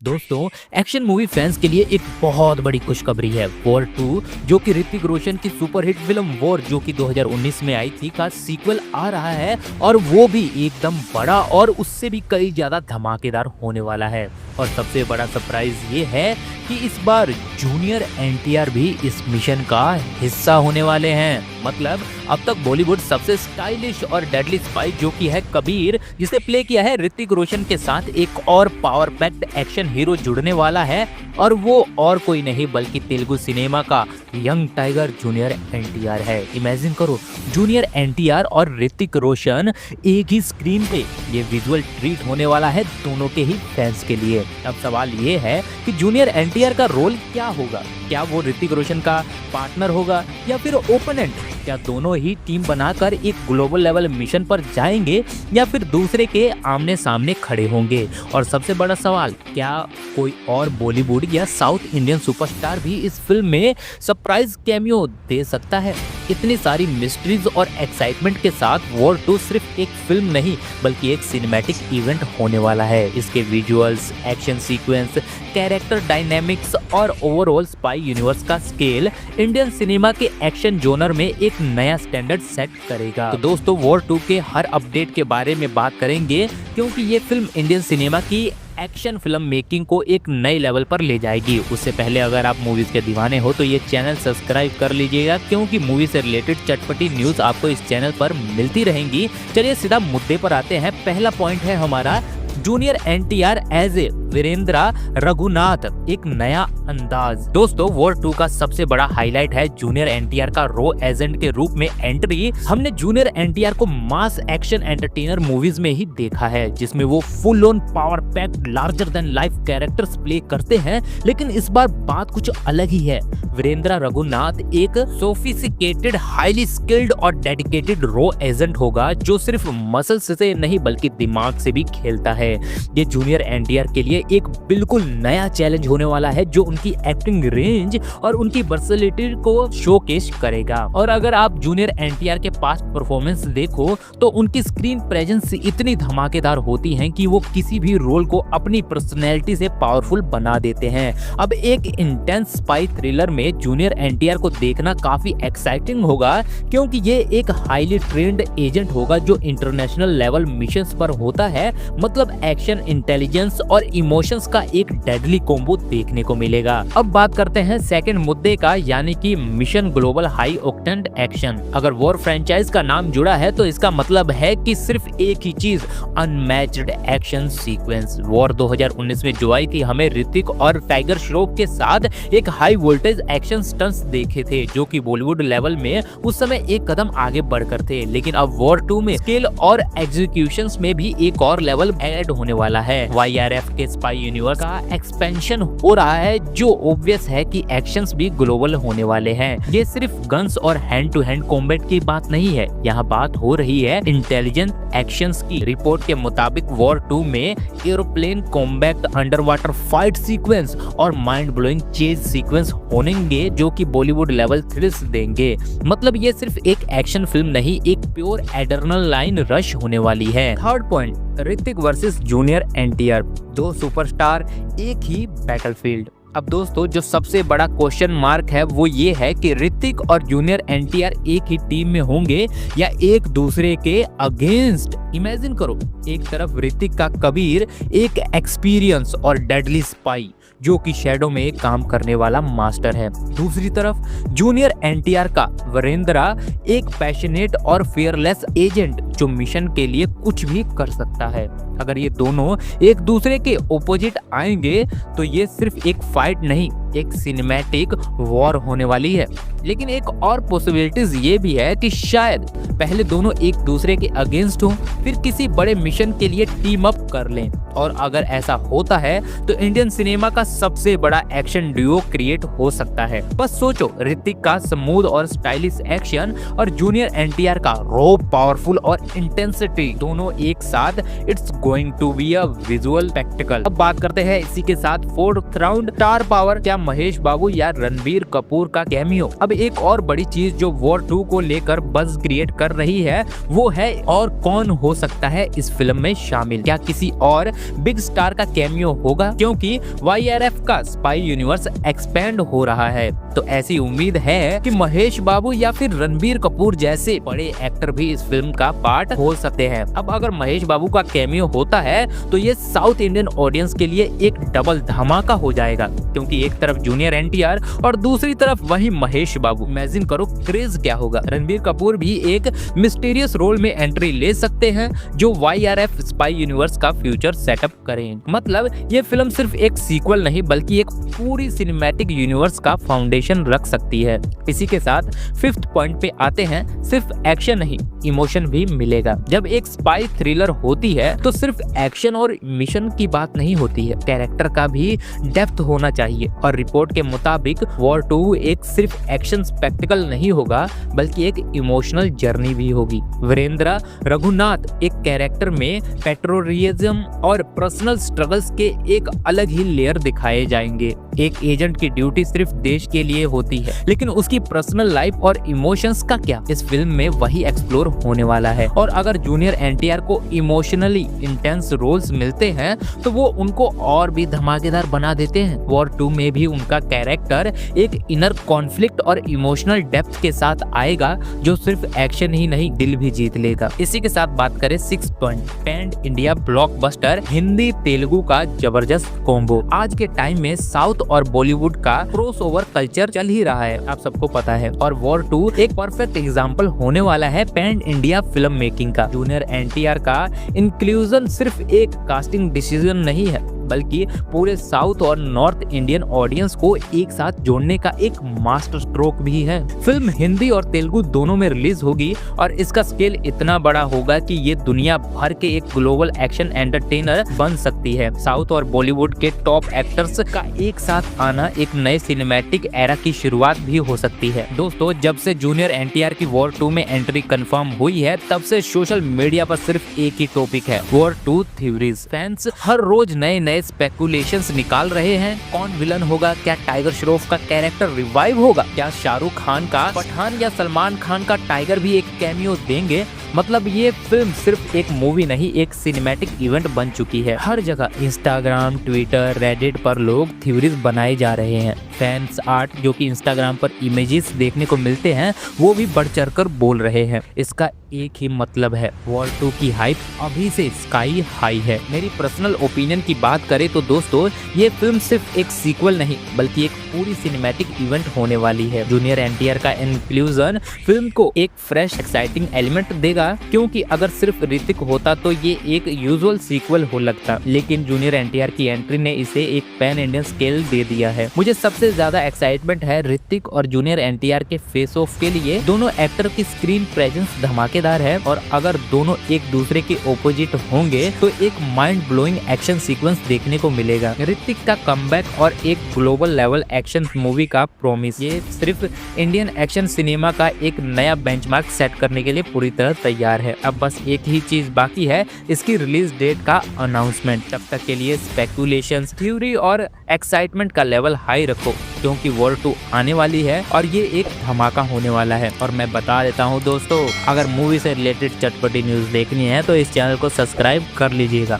दोस्तों, action movie fans के लिए एक बहुत बड़ी खुशखबरी है। वॉर 2 जो कि ऋतिक रोशन की सुपरहिट फिल्म वॉर जो कि 2019 में आई थी का सीक्वल आ रहा है और वो भी एकदम बड़ा और उससे भी कई ज्यादा धमाकेदार होने वाला है। और सबसे बड़ा सरप्राइज ये है कि इस बार जूनियर एनटीआर भी इस मिशन का हिस्सा होने वाले हैं। मतलब अब तक बॉलीवुड सबसे स्टाइलिश और डेडली स्पाई जो कि है कबीर, जिसे प्ले किया है ऋतिक रोशन के साथ एक और पावर पैक्ड एक्शन हीरो जुड़ने वाला है और वो और कोई नहीं बल्कि तेलुगु सिनेमा का यंग टाइगर जूनियर एनटीआर है। इमेजिन करो, जूनियर एनटीआर और ऋतिक रोशन एक ही स्क्रीन पे, ये विजुअल ट्रीट होने वाला है दोनों के ही फैंस के लिए। अब सवाल ये है कि जूनियर एनटीआर का रोल क्या होगा? क्या वो ऋतिक रोशन का पार्टनर होगा या फिर ओपोनेंट? क्या दोनों ही टीम बनाकर एक ग्लोबल लेवल मिशन पर जाएंगे या फिर दूसरे के आमने सामने खड़े होंगे? और सबसे बड़ा सवाल, क्या कोई और बॉलीवुड या साउथ इंडियन सुपरस्टार भी इस फिल्म में सरप्राइज कैमियो दे सकता है? इतनी सारी मिस्ट्रीज और एक्साइटमेंट के साथ वॉर 2 सिर्फ एक फिल्म नहीं बल्कि एक सिनेमैटिक इवेंट होने वाला है। इसके visuals, action sequence, character dynamics और ओवरऑल स्पाई यूनिवर्स का स्केल इंडियन सिनेमा के एक्शन जोनर में एक नया स्टैंडर्ड सेट करेगा। तो दोस्तों, वॉर 2 के हर अपडेट के बारे में बात करेंगे क्योंकि ये फिल्म इंडियन सिनेमा की एक्शन फिल्म मेकिंग को एक नए लेवल पर ले जाएगी। उससे पहले अगर आप मूवीज के दीवाने हो तो ये चैनल सब्सक्राइब कर लीजिएगा क्योंकि मूवी से रिलेटेड चटपटी न्यूज आपको इस चैनल पर मिलती रहेंगी। चलिए सीधा मुद्दे पर आते हैं। पहला पॉइंट है हमारा junior NTR as a Virendra Raghunath, एक नया अंदाज। दोस्तों, वॉर 2 का सबसे बड़ा हाईलाइट है जूनियर एनटीआर का रो एजेंट के रूप में एंट्री। हमने जूनियर एनटीआर को मास एक्शन एंटरटेनर मूवीज में ही देखा है जिसमें वो full on power packed larger than life characters play करते हैं, लेकिन इस बार बात कुछ अलग ही है। वीरेंद्र रघुनाथ एक सोफिस्टिकेटेड, हाईली स्किल्ड और डेडिकेटेड रो एजेंट होगा जो सिर्फ मसल्स से नहीं बल्कि दिमाग से भी खेलता है। ये जूनियर एनटीआर के लिए एक बिल्कुल नया चैलेंज होने वाला है जो उनकी एक्टिंग रेंज और उनकी वर्सेलिटी को शोकेस करेगा। और अगर आप जूनियर एनटीआर के पास्ट परफॉर्मेंस देखो तो उनकी स्क्रीन प्रेजेंस इतनी धमाकेदार होती है कि वो किसी भी रोल को अपनी पर्सनैलिटी से पावरफुल बना देते हैं। अब एक इंटेंस स्पाई थ्रिलर में जूनियर एनटीआर को देखना काफी एक्साइटिंग होगा क्योंकि ये एक हाईली ट्रेंड एजेंट होगा जो इंटरनेशनल लेवल मिशंस पर होता है। मतलब एक्शन, इंटेलिजेंस और इमोशंस का एक डेडली कॉम्बो देखने को मिलेगा। अब बात करते हैं सेकंड मुद्दे का, यानी कि mission global high octane action. अगर वॉर फ्रेंचाइज का नाम जुड़ा है तो इसका मतलब है कि सिर्फ एक ही चीज, अनमैच्ड एक्शन सीक्वेंस। वॉर 2019 में जो आई थी, हमें ऋतिक और टाइगर श्रॉफ के साथ एक हाई वोल्टेज एक्शन स्टंट्स देखे थे जो कि बॉलीवुड लेवल में उस समय एक कदम आगे बढ़कर थे। लेकिन अब वॉर 2 में स्केल और एग्जीक्यूशंस में भी एक और लेवल ऐड होने वाला है। YRF के स्पाई यूनिवर्स का एक्सपेंशन हो रहा है जो ऑब्वियस है कि एक्शंस भी ग्लोबल होने वाले हैं। ये सिर्फ गन्स और हैंड टू हैंड कॉम्बैट की बात नहीं है, यहाँ बात हो रही है इंटेलिजेंट एक्शंस की। रिपोर्ट के मुताबिक वॉर 2 में aeroplane combat, under water fight sequence और माइंड ब्लोइंग चेज सीक्वेंस होंगे जो कि बॉलीवुड लेवल थ्रिल्स देंगे। मतलब ये सिर्फ एक एक्शन फिल्म नहीं, एक प्योर एड्रेनलाइन रश होने वाली है। Third point, Hrithik versus junior NTR, दो सुपरस्टार एक ही बैटलफील्ड। अब दोस्तों, जो सबसे बड़ा क्वेश्चन मार्क है वो ये है कि ऋतिक और जूनियर एनटीआर एक ही टीम में होंगे या एक दूसरे के अगेंस्ट। इमेजिन करो, एक तरफ ऋतिक का कबीर, एक एक्सपीरियंस और डेडली स्पाई जो कि शैडो में काम करने वाला मास्टर है, दूसरी तरफ जूनियर एनटीआर का वीरेंद्र, एक पैशनेट और फियरलेस एजेंट जो मिशन के लिए कुछ भी कर सकता है। अगर ये दोनों एक दूसरे के ओपोजिट आएंगे तो ये सिर्फ एक फाइट नहीं, एक सिनेमैटिक वॉर होने वाली है। लेकिन एक और पॉसिबिलिटीज ये भी है कि शायद पहले दोनों एक दूसरे के अगेंस्ट हों, फिर किसी बड़े मिशन के लिए टीम अप कर लें। और अगर ऐसा होता है तो इंडियन सिनेमा का सबसे बड़ा एक्शन ड्यूओ क्रिएट हो सकता है। बस सोचो, ऋतिक का स्मूथ और स्टाइलिश एक्शन और जूनियर एनटीआर का रॉ, पावरफुल और इंटेंसिटी, दोनों एक साथ। It's going to be a visual spectacle. अब बात करते हैं इसी के साथ फोर्थ राउंड, स्टार पावर क्या महेश बाबू या रणबीर कपूर का कैमियो। अब एक और बड़ी चीज जो वॉर 2 को लेकर बज़ क्रिएट कर रही है वो है और कौन हो सकता है इस फिल्म में शामिल। क्या किसी और बिग स्टार का कैमियो होगा, क्योंकि YRF का स्पाई यूनिवर्स एक्सपेंड हो रहा है। तो ऐसी उम्मीद है कि महेश बाबू या फिर रणबीर कपूर जैसे बड़े एक्टर भी इस फिल्म का पार्ट हो सकते हैं। अब अगर महेश बाबू का कैमियो होता है तो ये साउथ इंडियन ऑडियंस के लिए एक डबल धमाका हो जाएगा, क्योंकि एक तरफ जूनियर NTR और दूसरी तरफ वही महेश बाबू। इमेजिन करो क्रेज क्या होगा। रणबीर कपूर भी एक मिस्टीरियस रोल में एंट्री ले सकते हैं जो YRF स्पाई यूनिवर्स का फ्यूचर सेटअप करें। मतलब ये फिल्म सिर्फ एक सीक्वल नहीं बल्कि एक पूरी सिनेमैटिक यूनिवर्स का फाउंडेशन रख सकती है। इसी के साथ 5th पॉइंट पे आते हैं, सिर्फ एक्शन नहीं इमोशन भी मिलेगा। जब एक स्पाई थ्रिलर होती है तो सिर्फ एक्शन और मिशन की बात नहीं होती है, कैरेक्टर का भी डेप्थ होना चाहिए। और रिपोर्ट के मुताबिक वॉर 2 एक सिर्फ एक्शन स्पेक्टिकल नहीं होगा बल्कि एक इमोशनल जर्नी भी होगी। वीरेंद्र रघुनाथ एक कैरेक्टर में पेट्रोलिज्म और पर्सनल स्ट्रगल्स के एक अलग ही लेयर दिखाए जाएंगे। एक एजेंट की ड्यूटी सिर्फ देश के लिए होती है, लेकिन उसकी पर्सनल लाइफ और इमोशंस का क्या, इस फिल्म में वही एक्सप्लोर होने वाला है। और अगर जूनियर NTR को इमोशनली इंटेंस रोल्स मिलते हैं तो वो उनको और भी धमाकेदार बना देते हैं। वॉर 2 में भी उनका कैरेक्टर एक इनर कॉन्फ्लिक्ट और इमोशनल डेप्थ के साथ आएगा जो सिर्फ एक्शन ही नहीं दिल भी जीत लेगा। इसी के साथ बात करें 6 point, pan India blockbuster Hindi Telugu का जबरदस्त कॉम्बो। आज के टाइम में साउथ और बॉलीवुड का क्रॉसओवर कल्चर चल ही रहा है, आप सबको पता है। और वॉर 2 एक परफेक्ट एग्जांपल होने वाला है पैन इंडिया फिल्म मेकिंग का। जूनियर NTR का इंक्लूजन सिर्फ एक कास्टिंग डिसीजन नहीं है बल्कि पूरे साउथ और नॉर्थ इंडियन ऑडियंस को एक साथ जोड़ने का एक मास्टर स्ट्रोक भी है। फिल्म हिंदी और तेलुगु दोनों में रिलीज होगी और इसका स्केल इतना बड़ा होगा कि ये दुनिया भर के एक ग्लोबल एक्शन एंटरटेनर बन सकती है। साउथ और बॉलीवुड के टॉप एक्टर्स का एक साथ आना एक नए सिनेमैटिक एरा की शुरुआत भी हो सकती है। दोस्तों, जब से जूनियर NTR की वॉर 2 में एंट्री कंफर्म हुई है तब से सोशल मीडिया पर सिर्फ एक ही टॉपिक है, वॉर 2 थ्योरीज। फैंस हर रोज नए स्पेकुलेशंस निकाल रहे हैं। कौन विलन होगा, क्या टाइगर श्रॉफ का कैरेक्टर रिवाइव होगा, क्या शाहरुख खान का पठान या सलमान खान का टाइगर भी एक कैमियो देंगे। मतलब ये फिल्म सिर्फ एक मूवी नहीं एक सिनेमैटिक इवेंट बन चुकी है। हर जगह इंस्टाग्राम, ट्विटर, रेडिट पर लोग थ्योरीज बनाए जा रहे हैं। फैंस आर्ट जो कि इंस्टाग्राम पर इमेजेस देखने को मिलते हैं वो भी बढ़ चढ़ कर बोल रहे हैं। इसका एक ही मतलब है, वॉर 2 की हाइप अभी से स्काई हाई है। मेरी पर्सनल ओपिनियन की बात करें तो दोस्तों ये फिल्म सिर्फ एक सीक्वल नहीं बल्कि एक पूरी सिनेमैटिक इवेंट होने वाली है। जूनियर NTR का इंक्लूजन फिल्म को एक फ्रेश एक्साइटिंग एलिमेंट देगा, क्योंकि अगर सिर्फ ऋतिक होता तो ये एक यूजुअल सीक्वल हो लगता, लेकिन जूनियर NTR की एंट्री ने इसे एक पैन इंडियन स्केल दे दिया है। मुझे सबसे ज्यादा एक्साइटमेंट है ऋतिक और जूनियर NTR के फेस ऑफ के लिए। दोनों एक्टर की स्क्रीन प्रेजेंस धमाकेदार है और अगर दोनों एक दूसरे के ऑपोजिट होंगे तो एक माइंड ब्लोइंग एक्शन सीक्वेंस देखने को मिलेगा। ऋतिक का कमबैक और एक ग्लोबल लेवल एक्शन मूवी का प्रॉमिस, ये सिर्फ इंडियन एक्शन सिनेमा का एक नया बेंचमार्क सेट करने के लिए पूरी तरह तैयार है। अब बस एक ही चीज बाकी है, इसकी रिलीज डेट का अनाउंसमेंट। तब तक के लिए स्पेकुलेशंस, थ्योरी और एक्साइटमेंट का लेवल हाई रखो, क्योंकि वॉर 2 आने वाली है और ये एक धमाका होने वाला है। और मैं बता देता हूँ दोस्तों, अगर मूवी से रिलेटेड चटपटी न्यूज देखनी है तो इस चैनल को सब्सक्राइब कर लीजिएगा।